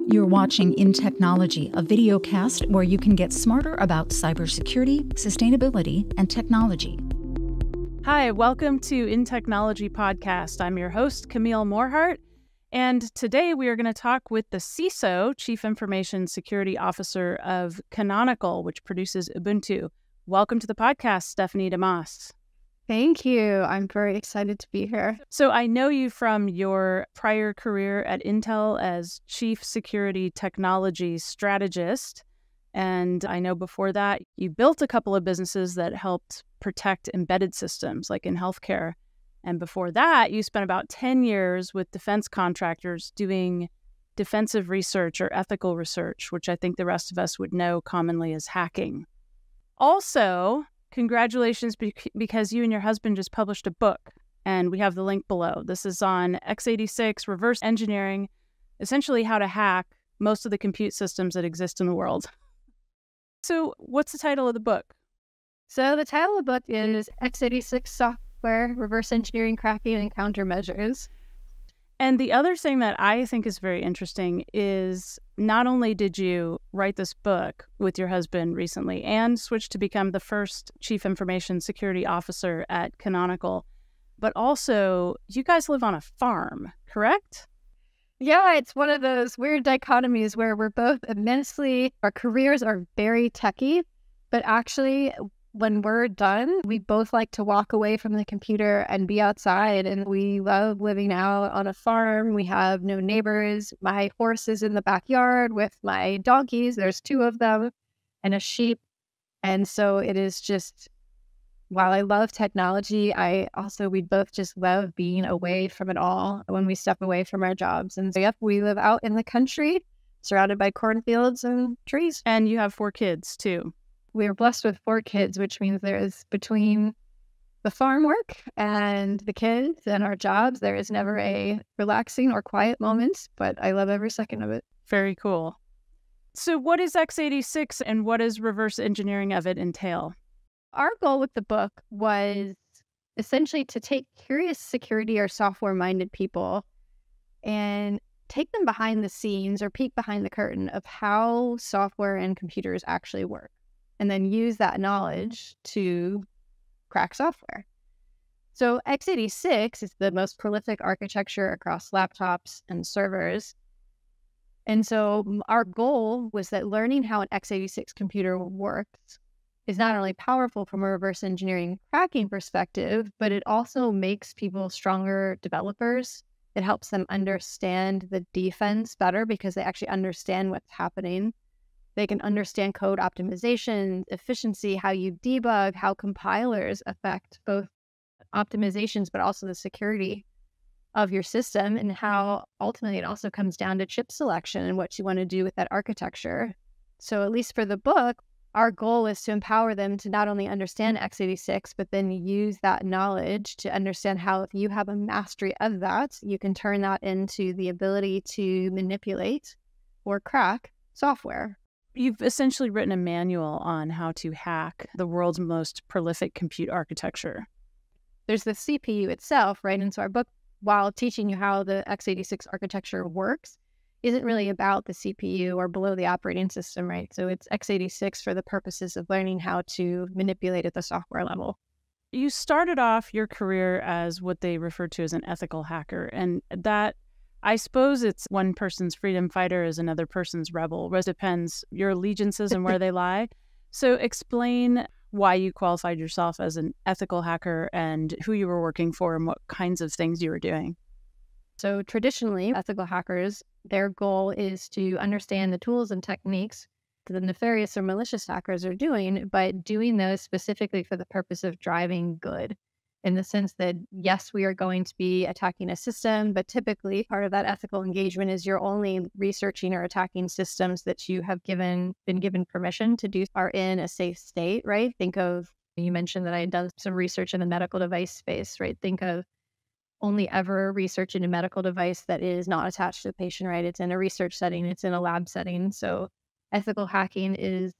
You're watching InTechnology, a video cast where you can get smarter about cybersecurity, sustainability, and technology. Hi, welcome to InTechnology podcast. I'm your host, Camille Morehart, and today we are going to talk with the CISO, Chief Information Security Officer of Canonical, which produces Ubuntu. Welcome to the podcast, Stephanie Domas. Thank you. I'm very excited to be here. So I know you from your prior career at Intel as Chief Security Technology Strategist. And I know before that, you built a couple of businesses that helped protect embedded systems, like in healthcare. And before that, you spent about 10 years with defense contractors doing defensive research or ethical research, which I think the rest of us would know commonly as hacking. Also, congratulations, because you and your husband just published a book, and we have the link below. This is on x86 reverse engineering, essentially how to hack most of the compute systems that exist in the world. So what's the title of the book? So the title of the book is x86 Software, Reverse Engineering, Cracking, and Countermeasures. And the other thing that I think is very interesting is not only did you write this book with your husband recently and switch to become the first Chief Information Security Officer at Canonical, but also you guys live on a farm, correct? Yeah, it's one of those weird dichotomies where we're both our careers are very techy, but actually when we're done, we both like to walk away from the computer and be outside, and we love living out on a farm. We have no neighbors. My horse is in the backyard with my donkeys. There's 2 of them and a sheep. And so it is just, while I love technology, we both just love being away from it all when we step away from our jobs. And so, yep, we live out in the country, surrounded by cornfields and trees. And you have 4 kids too. We are blessed with 4 kids, which means there is, between the farm work and the kids and our jobs, there is never a relaxing or quiet moment, but I love every second of it. Very cool. So what is x86 and what does reverse engineering of it entail? Our goal with the book was essentially to take curious security or software-minded people and take them behind the scenes or peek behind the curtain of how software and computers actually work, and then use that knowledge to crack software. So x86 is the most prolific architecture across laptops and servers. And so our goal was that learning how an x86 computer works is not only powerful from a reverse engineering cracking perspective, but it also makes people stronger developers. It helps them understand the defense better because they actually understand what's happening. They can understand code optimization, efficiency, how you debug, how compilers affect both optimizations, but also the security of your system, and how ultimately it also comes down to chip selection and what you want to do with that architecture. So at least for the book, our goal is to empower them to not only understand x86, but then use that knowledge to understand how, if you have a mastery of that, you can turn that into the ability to manipulate or crack software. You've essentially written a manual on how to hack the world's most prolific compute architecture. There's the CPU itself, right? And so our book, while teaching you how the x86 architecture works, isn't really about the CPU or below the operating system, right? So it's x86 for the purposes of learning how to manipulate at the software level. You started off your career as what they refer to as an ethical hacker, and that, I suppose, it's one person's freedom fighter is another person's rebel. It depends your allegiances and where they lie. So explain why you qualified yourself as an ethical hacker and who you were working for and what kinds of things you were doing. So traditionally, ethical hackers, their goal is to understand the tools and techniques that the nefarious or malicious hackers are doing, but doing those specifically for the purpose of driving good. In the sense that, yes, we are going to be attacking a system, but typically part of that ethical engagement is you're only researching or attacking systems that you have been given permission to do are in a safe state, right? Think of, you mentioned that I had done some research in the medical device space, right? Think of only ever researching a medical device that is not attached to the patient, right? It's in a research setting, it's in a lab setting. So ethical hacking is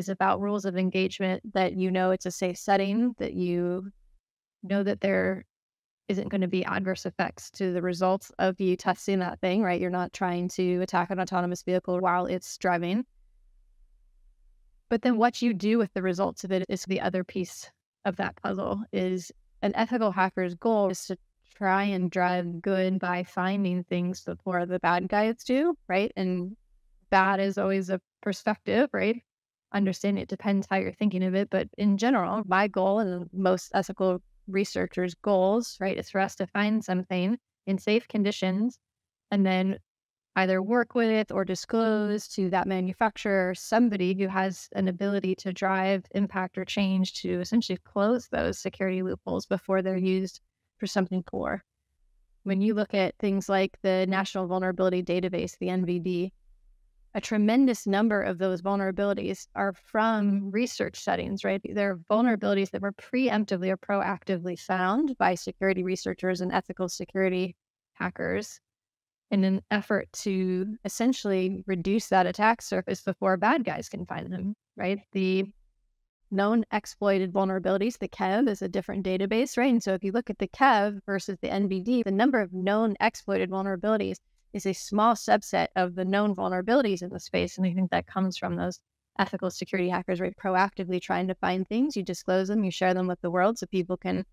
about rules of engagement, that it's a safe setting, that you know that there isn't going to be adverse effects to the results of you testing that thing, right? You're not trying to attack an autonomous vehicle while it's driving. But then what you do with the results of it is the other piece of that puzzle. Is an ethical hacker's goal is to try and drive good by finding things before the bad guys do, right? And bad is always a perspective, right? Understand it depends how you're thinking of it. But in general, my goal and most ethical researchers' goals, right, is for us to find something in safe conditions and then either work with or disclose to that manufacturer somebody who has an ability to drive impact or change to essentially close those security loopholes before they're used for something poor. When you look at things like the National Vulnerability Database, the NVD, a tremendous number of those vulnerabilities are from research settings, right? They're vulnerabilities that were preemptively or proactively found by security researchers and ethical security hackers in an effort to essentially reduce that attack surface before bad guys can find them, right? The known exploited vulnerabilities, the KEV is a different database, right? And so if you look at the KEV versus the NVD, the number of known exploited vulnerabilities is a small subset of the known vulnerabilities in the space. And I think that comes from those ethical security hackers, right? Proactively trying to find things, you disclose them, you share them with the world so people can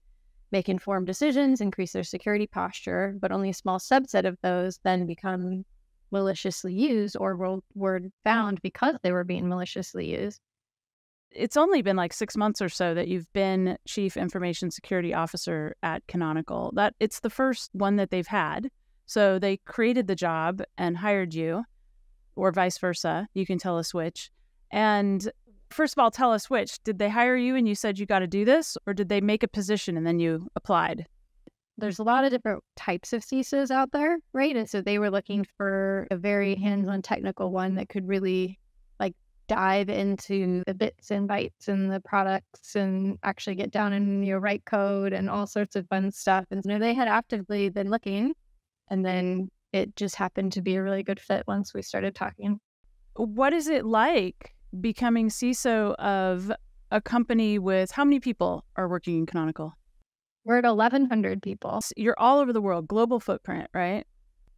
make informed decisions, increase their security posture, but only a small subset of those then become maliciously used or were found because they were being maliciously used. It's only been like 6 months or so that you've been Chief Information Security Officer at Canonical. That it's the first one that they've had. So they created the job and hired you, or vice versa. You can tell us which. And first of all, tell us which. Did they hire you and you said you got to do this, or did they make a position and then you applied? There's a lot of different types of CISOs out there, right? And so they were looking for a very hands-on technical one that could really dive into the bits and bytes and the products and actually get down and write code and all sorts of fun stuff. And they had actively been looking, and then it just happened to be a really good fit once we started talking. What is it like becoming CISO of a company with how many people are working in Canonical? We're at 1,100 people. So you're all over the world, global footprint, right?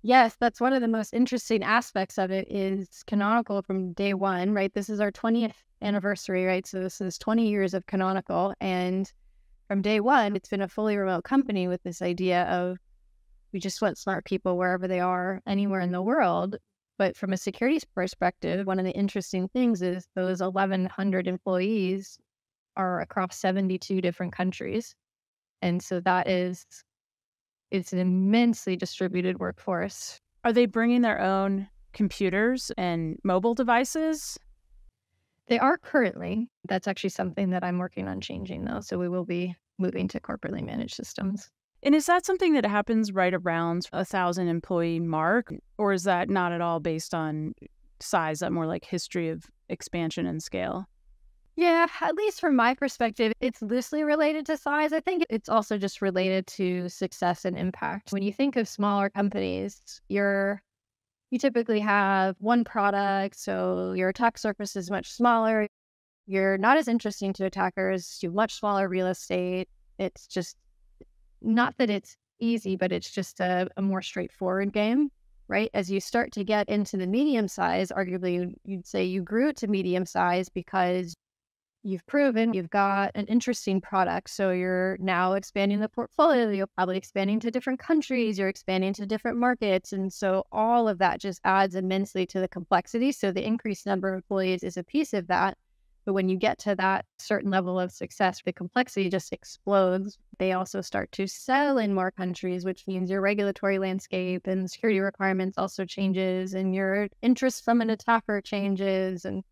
Yes, that's one of the most interesting aspects of it is Canonical from day one, right? This is our 20th anniversary, right? So this is 20 years of Canonical. And from day one, it's been a fully remote company with this idea of we just want smart people wherever they are, anywhere in the world. But from a security perspective, one of the interesting things is those 1,100 employees are across 72 different countries. And so it's an immensely distributed workforce. Are they bringing their own computers and mobile devices? They are currently. That's actually something that I'm working on changing, though. So we will be moving to corporately managed systems. And is that something that happens right around 1,000 employee mark? Or is that not at all based on size, that more like history of expansion and scale? Yeah, at least from my perspective, it's loosely related to size. I think it's also just related to success and impact. When you think of smaller companies, you typically have one product, so your attack surface is much smaller. You're not as interesting to attackers. You have much smaller real estate. It's just not that it's easy, but it's just a more straightforward game, right? As you start to get into the medium size, arguably you'd say you grew to medium size because you've proven you've got an interesting product. So you're now expanding the portfolio. You're probably expanding to different countries. You're expanding to different markets. And so all of that just adds immensely to the complexity. So the increased number of employees is a piece of that. But when you get to that certain level of success, the complexity just explodes. They also start to sell in more countries, which means your regulatory landscape and security requirements also changes, and your interest from an attacker changes. And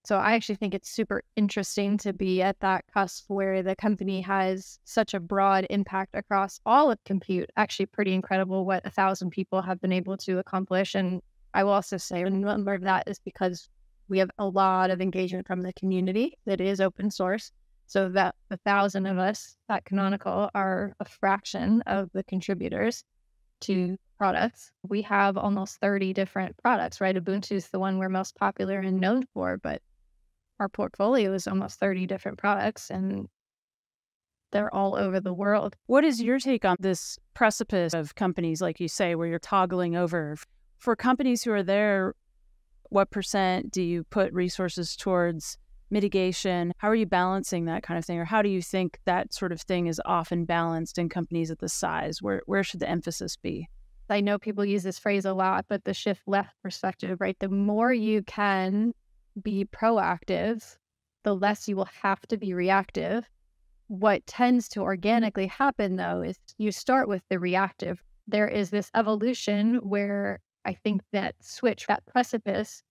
so I actually think it's super interesting to be at that cusp where the company has such a broad impact across all of compute. Actually pretty incredible what 1,000 people have been able to accomplish. And I will also say a number of that is because we have a lot of engagement from the community that is open source. So that 1,000 of us at Canonical are a fraction of the contributors to products. We have almost 30 different products, right? Ubuntu is the one we're most popular and known for, but our portfolio is almost 30 different products. And They're all over the world. What is your take on this precipice of companies, like you say, where you're toggling over? For companies who are there, what % do you put resources towards mitigation? How are you balancing that kind of thing? Or how do you think that sort of thing is often balanced in companies at this size? Where should the emphasis be? I know people use this phrase a lot, but the shift left perspective, right? The more you can be proactive, the less you will have to be reactive. What tends to organically happen, though, is you start with the reactive. There is this evolution where I think that switch, that precipice,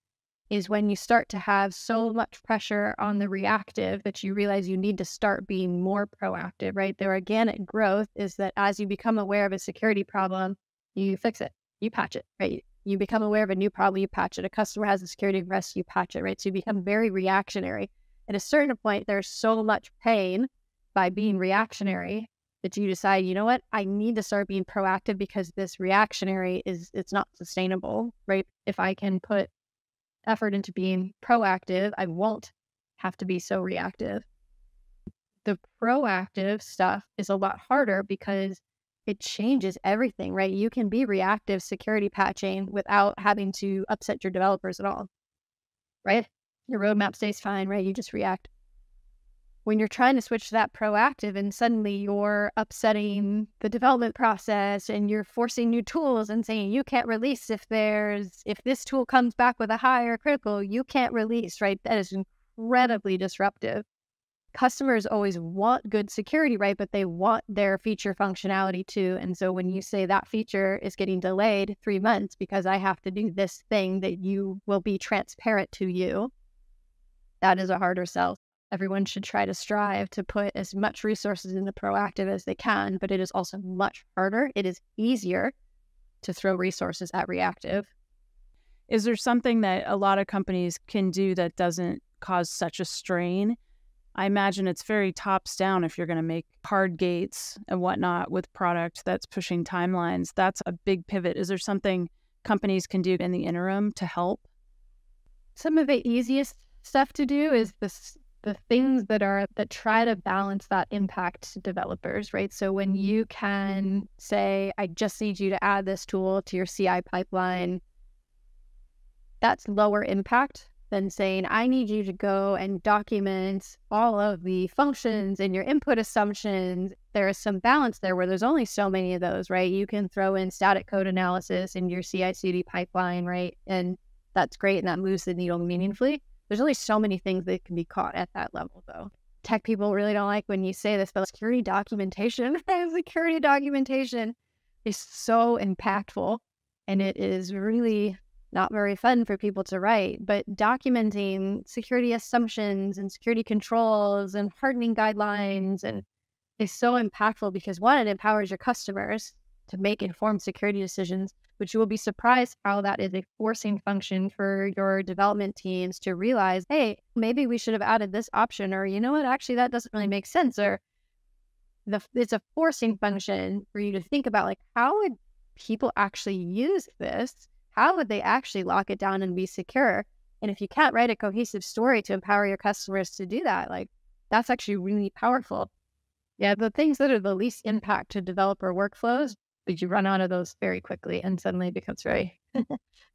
is when you start to have so much pressure on the reactive that you realize you need to start being more proactive, right? The organic growth is that as you become aware of a security problem, you fix it, you patch it, right? You become aware of a new problem, you patch it. A customer has a security risk, you patch it, right? So you become very reactionary. At a certain point, there's so much pain by being reactionary that you decide, you know what, I need to start being proactive because this reactionary it's not sustainable, right? If I can put effort into being proactive, I won't have to be so reactive. The proactive stuff is a lot harder because it changes everything, right? You can be reactive security patching without having to upset your developers at all, right? Your roadmap stays fine, right? You just react. When you're trying to switch to that proactive and suddenly you're upsetting the development process and you're forcing new tools and saying you can't release if this tool comes back with a higher critical, you can't release, right? That is incredibly disruptive. Customers always want good security, right? But they want their feature functionality too. And so when you say that feature is getting delayed 3 months because I have to do this thing that you will be transparent to you, that is a harder sell. Everyone should try to strive to put as much resources into proactive as they can, but it is also much harder. It is easier to throw resources at reactive. Is there something that a lot of companies can do that doesn't cause such a strain? I imagine it's very tops down if you're going to make hard gates and whatnot with product that's pushing timelines. That's a big pivot. Is there something companies can do in the interim to help? Some of the easiest stuff to do is the things that try to balance that impact to developers, right? So when you can say, I just need you to add this tool to your CI pipeline, that's lower impact than saying, I need you to go and document all of the functions and your input assumptions. There is some balance there where there's only so many of those, right? You can throw in static code analysis in your CI/CD pipeline, right? And that's great, and that moves the needle meaningfully. There's only so many things that can be caught at that level, though. Tech people really don't like when you say this, but security documentation is so impactful, and it is really not very fun for people to write. But documenting security assumptions and security controls and hardening guidelines and is so impactful because, one, it empowers your customers to make informed security decisions, but you will be surprised how that is a forcing function for your development teams to realize, hey, maybe we should have added this option, or you know what, actually that doesn't really make sense. Or it's a forcing function for you to think about, like, how would people actually use this? How would they actually lock it down and be secure? And if you can't write a cohesive story to empower your customers to do that, like, that's actually really powerful. Yeah, the things that are the least impact to developer workflows, but you run out of those very quickly and suddenly it becomes very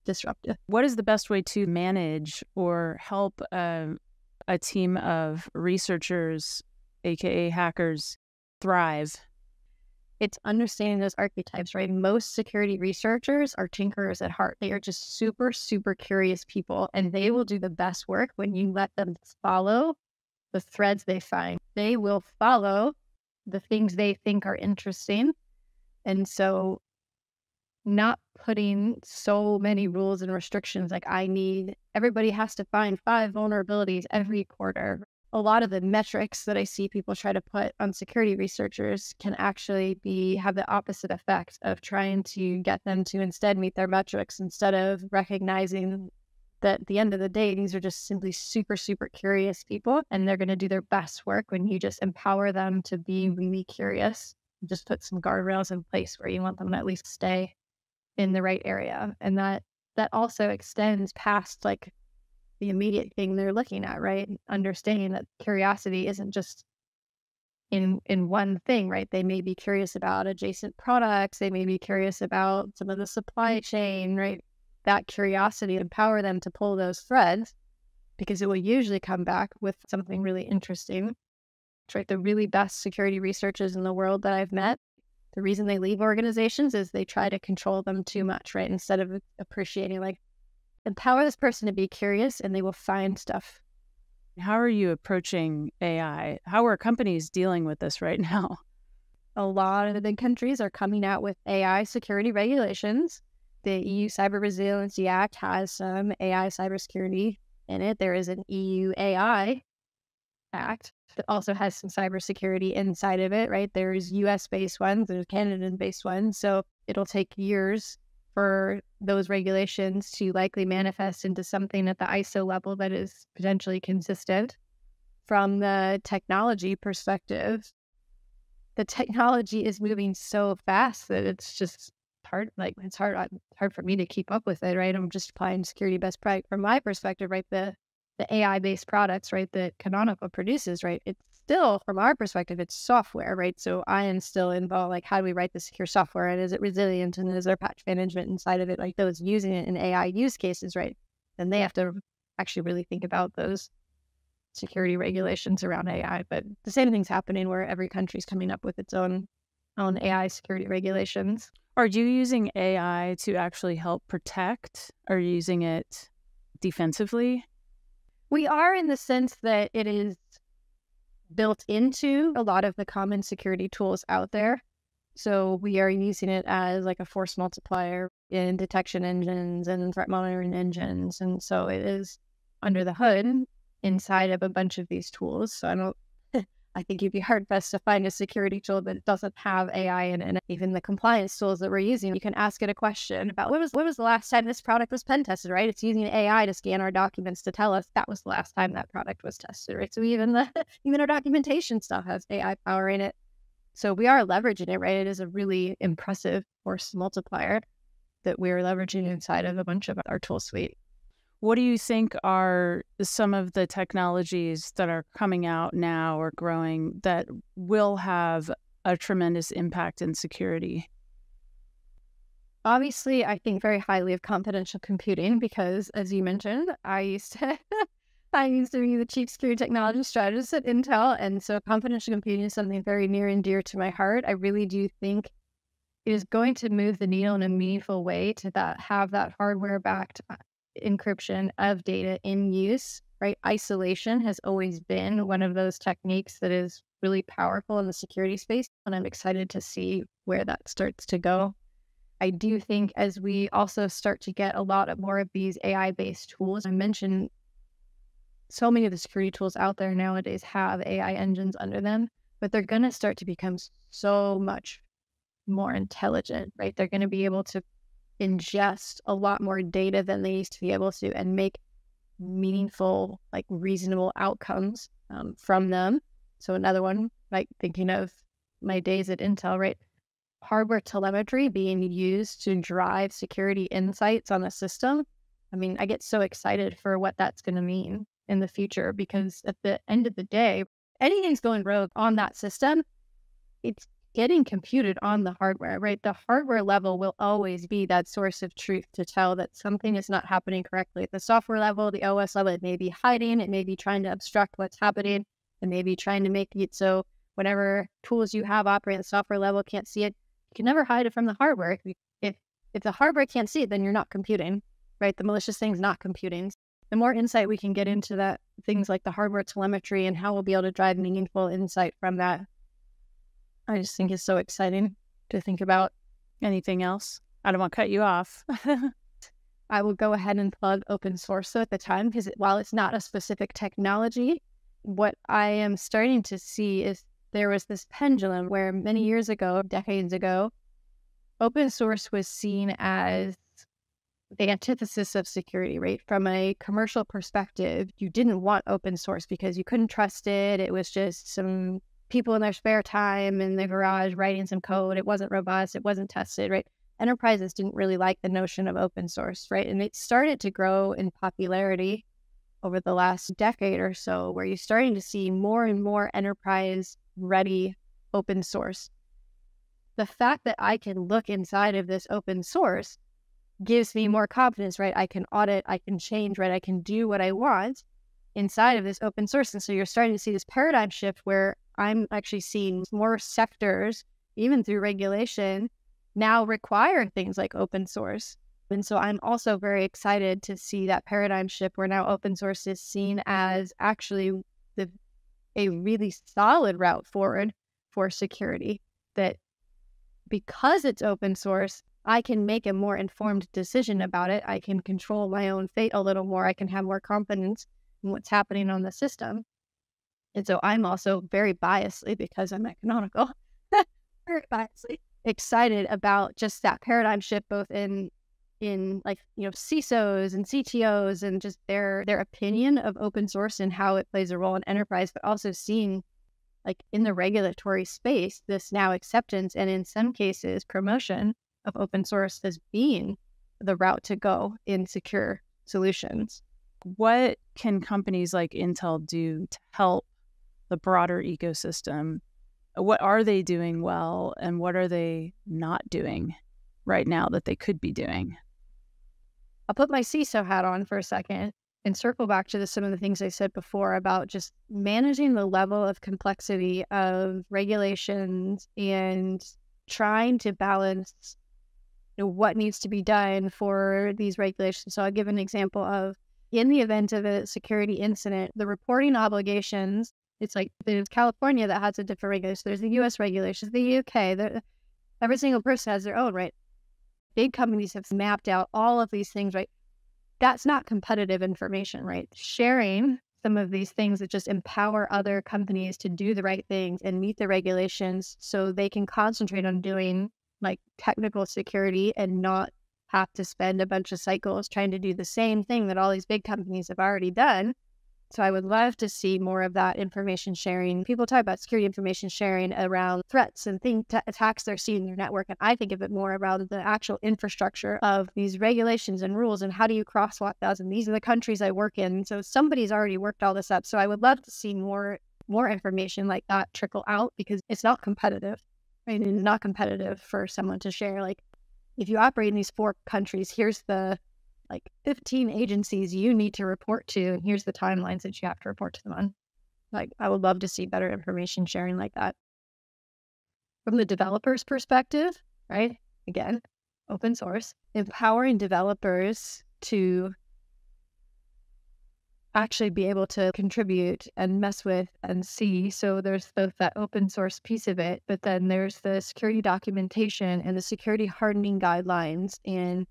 disruptive. What is the best way to manage or help a team of researchers, aka hackers, thrive? It's understanding those archetypes, right? Most security researchers are tinkerers at heart. They are just super, super curious people, and they will do the best work when you let them follow the threads they find. They will follow the things they think are interesting. And so not putting so many rules and restrictions, like everybody has to find 5 vulnerabilities every quarter. A lot of the metrics that I see people try to put on security researchers can actually have the opposite effect of trying to get them to instead meet their metrics, instead of recognizing that at the end of the day, these are just simply super, super curious people, and they're going to do their best work when you just empower them to be really curious. Just put some guardrails in place where you want them to at least stay in the right area. And that also extends past like the immediate thing they're looking at, right? Understanding that curiosity isn't just in one thing, right? They may be curious about adjacent products. They may be curious about some of the supply chain, right? That curiosity empower them to pull those threads, because it will usually come back with something really interesting. Right? The really best security researchers in the world that I've met, the reason they leave organizations is they try to control them too much, right? Instead of appreciating, like, empower this person to be curious and they will find stuff. How are you approaching AI? How are companies dealing with this right now? A lot of the big countries are coming out with AI security regulations. The EU Cyber Resiliency Act has some AI cybersecurity in it. There is an EU AI Act that also has some cybersecurity inside of it, right? There's US-based ones, there's Canadian-based ones. So it'll take years for those regulations to likely manifest into something at the ISO level that is potentially consistent. From the technology perspective, the technology is moving so fast that it's just hard. Like, it's hard for me to keep up with it, right? I'm just applying security best practice from my perspective, right? The AI-based products, right, that Canonical produces, right? It's still, from our perspective, it's software, right? So I am still involved, like, how do we write the secure software? And is it resilient? And is there patch management inside of it? Like, those using it in AI use cases, right? Then they have to actually really think about those security regulations around AI. But the same thing's happening where every country's coming up with its own AI security regulations. Are you using AI to actually help protect? Are you using it defensively? We are, in the sense that it is built into a lot of the common security tools out there. So we are using it as like a force multiplier in detection engines and threat monitoring engines. And so it is under the hood inside of a bunch of these tools. So I think you'd be hard-pressed to find a security tool that doesn't have AI in it. And even the compliance tools that we're using, you can ask it a question about when was the last time this product was pen tested, right? It's using AI to scan our documents to tell us that was the last time that product was tested, right? So even our documentation stuff has AI power in it. So we are leveraging it, right? It is a really impressive force multiplier that we're leveraging inside of a bunch of our tool suite. What do you think are some of the technologies that are coming out now or growing that will have a tremendous impact in security? Obviously, I think very highly of confidential computing because, as you mentioned, I used to be the chief security technology strategist at Intel. And so confidential computing is something very near and dear to my heart. I really do think it is going to move the needle in a meaningful way to have that hardware-backed encryption of data in use, right? Isolation has always been one of those techniques that is really powerful in the security space, and I'm excited to see where that starts to go. I do think as we also start to get a lot of more of these AI-based tools, I mentioned so many of the security tools out there nowadays have AI engines under them, but they're going to start to become so much more intelligent, right? They're going to be able to ingest a lot more data than they used to be able to and make meaningful, like reasonable outcomes from them. So another one, like thinking of my days at Intel, right? Hardware telemetry being used to drive security insights on a system. I mean, I get so excited for what that's going to mean in the future, because at the end of the day, anything's going rogue on that system, it's getting computed on the hardware, right? The hardware level will always be that source of truth to tell that something is not happening correctly. At the software level, the OS level, it may be hiding, it may be trying to obstruct what's happening, it may be trying to make it so whatever tools you have operate at the software level can't see it. You can never hide it from the hardware. If the hardware can't see it, then you're not computing, right? The malicious thing's not computing. The more insight we can get into that, things like the hardware telemetry and how we'll be able to drive meaningful insight from that, I just think it's so exciting to think about. Anything else? I don't want to cut you off. I will go ahead and plug open source though at the time, because while it's not a specific technology, what I am starting to see is there was this pendulum where many years ago, decades ago, open source was seen as the antithesis of security, right? From a commercial perspective, you didn't want open source because you couldn't trust it. It was just some people in their spare time in the garage writing some code. It wasn't robust. It wasn't tested, right? Enterprises didn't really like the notion of open source, right? And it started to grow in popularity over the last decade or so, where you're starting to see more and more enterprise-ready open source. The fact that I can look inside of this open source gives me more confidence, right? I can audit, I can change, right? I can do what I want inside of this open source. And so you're starting to see this paradigm shift where I'm actually seeing more sectors, even through regulation, now require things like open source. And so I'm also very excited to see that paradigm shift where now open source is seen as actually a really solid route forward for security, that because it's open source, I can make a more informed decision about it. I can control my own fate a little more. I can have more confidence in what's happening on the system. And so I'm also very biasedly, because I'm at Canonical, very biasedly excited about just that paradigm shift, both in like, CISOs and CTOs and just their opinion of open source and how it plays a role in enterprise, but also seeing like in the regulatory space, this now acceptance and in some cases promotion of open source as being the route to go in secure solutions. What can companies like Intel do to help the broader ecosystem? What are they doing well, and what are they not doing right now that they could be doing? I'll put my CISO hat on for a second and circle back to some of the things I said before about just managing the level of complexity of regulations and trying to balance what needs to be done for these regulations. So I'll give an example of, in the event of a security incident, the reporting obligations, it's like there's California that has a different regulation. There's the US regulations, the UK, every single person has their own, right? Big companies have mapped out all of these things, right? That's not competitive information, right? Sharing some of these things that just empower other companies to do the right things and meet the regulations so they can concentrate on doing like technical security and not have to spend a bunch of cycles trying to do the same thing that all these big companies have already done. So I would love to see more of that information sharing. People talk about security information sharing around threats and attacks they're seeing in their network. And I think of it more around the actual infrastructure of these regulations and rules and how do you crosswalk those? And these are the countries I work in. So somebody's already worked all this up. So I would love to see more information like that trickle out, because it's not competitive, right? It's not competitive for someone to share. Like, if you operate in these 4 countries, here's the 15 agencies you need to report to, and here's the timelines that you have to report to them on. Like, I would love to see better information sharing like that. From the developer's perspective, right? Again, open source, empowering developers to actually be able to contribute and mess with and see. So there's both that open source piece of it, but then there's the security documentation and the security hardening guidelines. And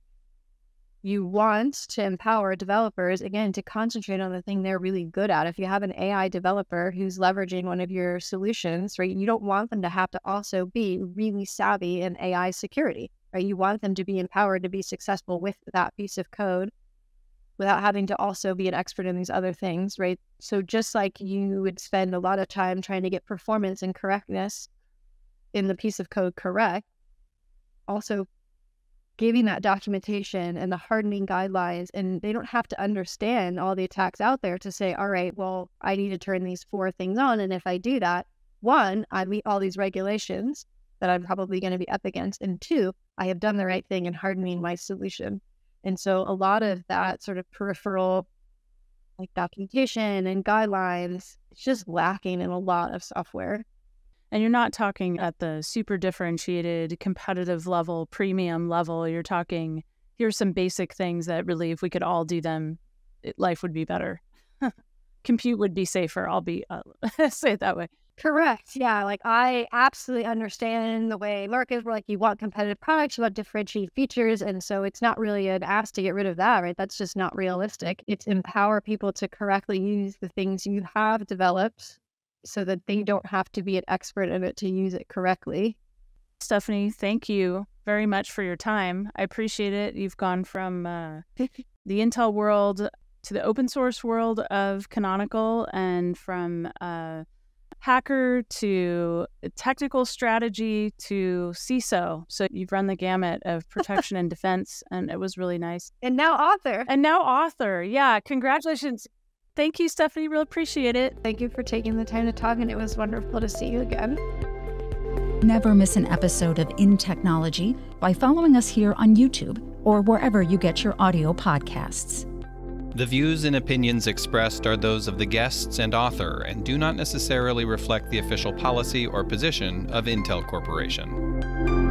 you want to empower developers, again, to concentrate on the thing they're really good at. If you have an AI developer who's leveraging one of your solutions, right, you don't want them to have to also be really savvy in AI security, right? You want them to be empowered to be successful with that piece of code without having to also be an expert in these other things, right? So just like you would spend a lot of time trying to get performance and correctness in the piece of code correct, also giving that documentation and the hardening guidelines, and they don't have to understand all the attacks out there to say, all right, well, I need to turn these 4 things on. And if I do that, 1, I meet all these regulations that I'm probably going to be up against. And 2, I have done the right thing in hardening my solution. And so a lot of that sort of peripheral like documentation and guidelines, it's just lacking in a lot of software. And you're not talking at the super differentiated, competitive level, premium level. You're talking, here's some basic things that really, if we could all do them, life would be better. Compute would be safer. I'll be, say it that way. Correct. Yeah. Like, I absolutely understand the way markets were like, you want competitive products, you want differentiated features. And so it's not really an ask to get rid of that, right? That's just not realistic. It's empower people to correctly use the things you have developed so that they don't have to be an expert in it to use it correctly. Stephanie, thank you very much for your time. I appreciate it. You've gone from the Intel world to the open source world of Canonical, and from hacker to technical strategy to CISO. So you've run the gamut of protection and defense, and it was really nice. And now author. Yeah, congratulations. Thank you, Stephanie. Really appreciate it. Thank you for taking the time to talk, and it was wonderful to see you again. Never miss an episode of InTechnology by following us here on YouTube or wherever you get your audio podcasts. The views and opinions expressed are those of the guests and author and do not necessarily reflect the official policy or position of Intel Corporation.